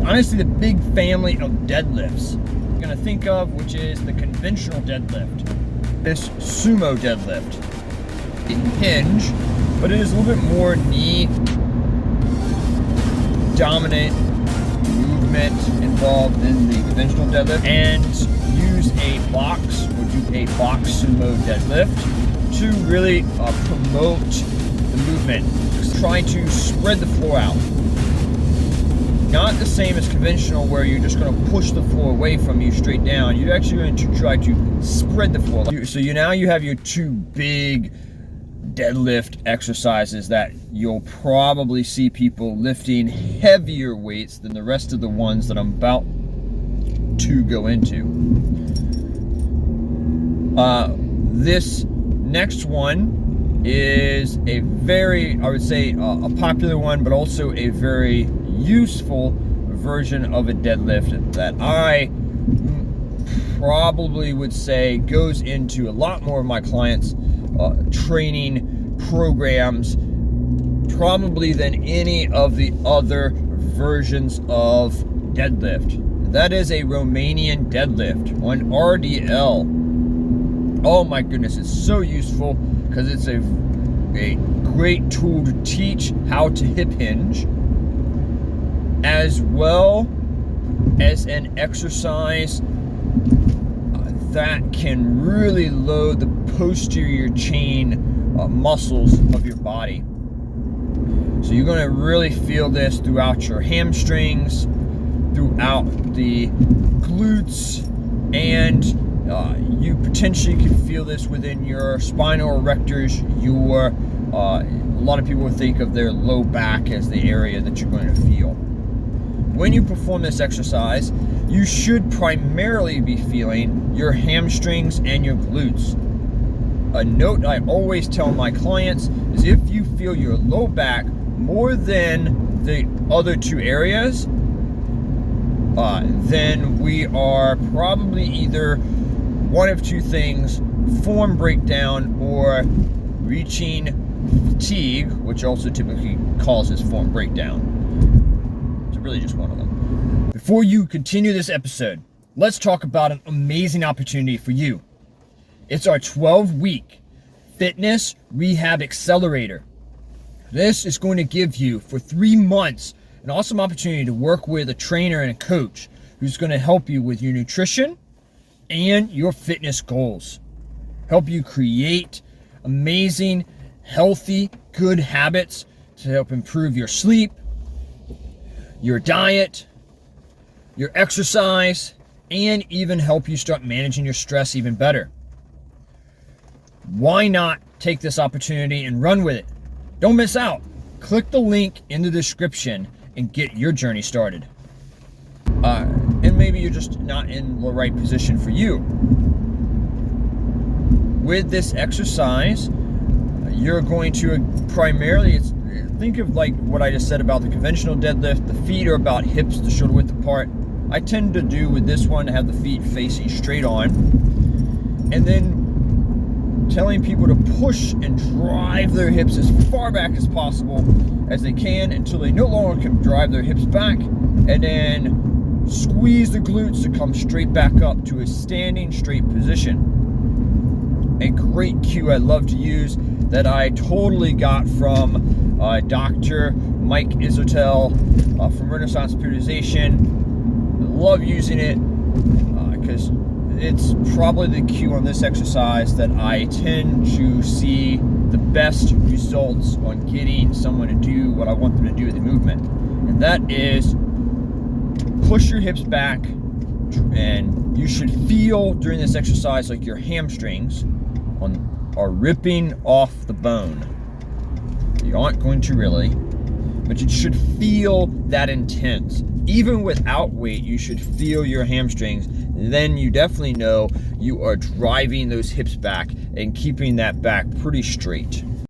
honestly the big family of deadlifts you're gonna think of, which is the conventional deadlift, this sumo deadlift. A hinge, but it is a little bit more knee dominant movement involved in the conventional deadlift, and use a box or do a box sumo deadlift to really promote the movement, trying to spread the floor out. Not the same as conventional where you're just going to push the floor away from you straight down. You're actually going to try to spread the floor. So now you have your two big deadlift exercises that you'll probably see people lifting heavier weights than the rest of the ones that I'm about to go into. This next one is a very, I would say, a popular one, but also a very useful version of a deadlift that I probably would say goes into a lot more of my clients' training programs probably than any of the other versions of deadlift. That is a Romanian deadlift on RDL. Oh my goodness, it's so useful because it's a great tool to teach how to hip hinge, as well as an exercise that can really load the posterior chain muscles of your body. So you're going to really feel this throughout your hamstrings, throughout the glutes, and you potentially could feel this within your spinal erectors. A lot of people think of their low back as the area that you're going to feel. When you perform this exercise, you should primarily be feeling your hamstrings and your glutes. A note I always tell my clients is if you feel your low back more than the other two areas, then we are probably either one of two things: form breakdown or reaching fatigue, which also typically causes form breakdown. It's really just one of them. Before you continue this episode, let's talk about an amazing opportunity for you. It's our 12-week fitness rehab accelerator. This is going to give you, for 3 months, an awesome opportunity to work with a trainer and a coach who's going to help you with your nutrition and your fitness goals. Help you create amazing, healthy, good habits to help improve your sleep, your diet, your exercise, and even help you start managing your stress even better. Why not take this opportunity and run with it? Don't miss out. Click the link in the description and get your journey started. And maybe you're just not in the right position for you. With this exercise, you're going to primarily, think of like what I just said about the conventional deadlift. The feet are about hips to shoulder width apart. I tend to do with this one, have the feet facing straight on, and then telling people to push and drive their hips as far back as possible as they can until they no longer can drive their hips back, and then squeeze the glutes to come straight back up to a standing straight position. A great cue I love to use that I totally got from Dr. Mike Isotel from Renaissance Periodization. I love using it because it's probably the cue on this exercise that I tend to see the best results on getting someone to do what I want them to do with the movement. And that is push your hips back, and you should feel during this exercise like your hamstrings are ripping off the bone. You aren't going to really, but you should feel that intense. Even without weight, you should feel your hamstrings. Then you definitely know you are driving those hips back and keeping that back pretty straight.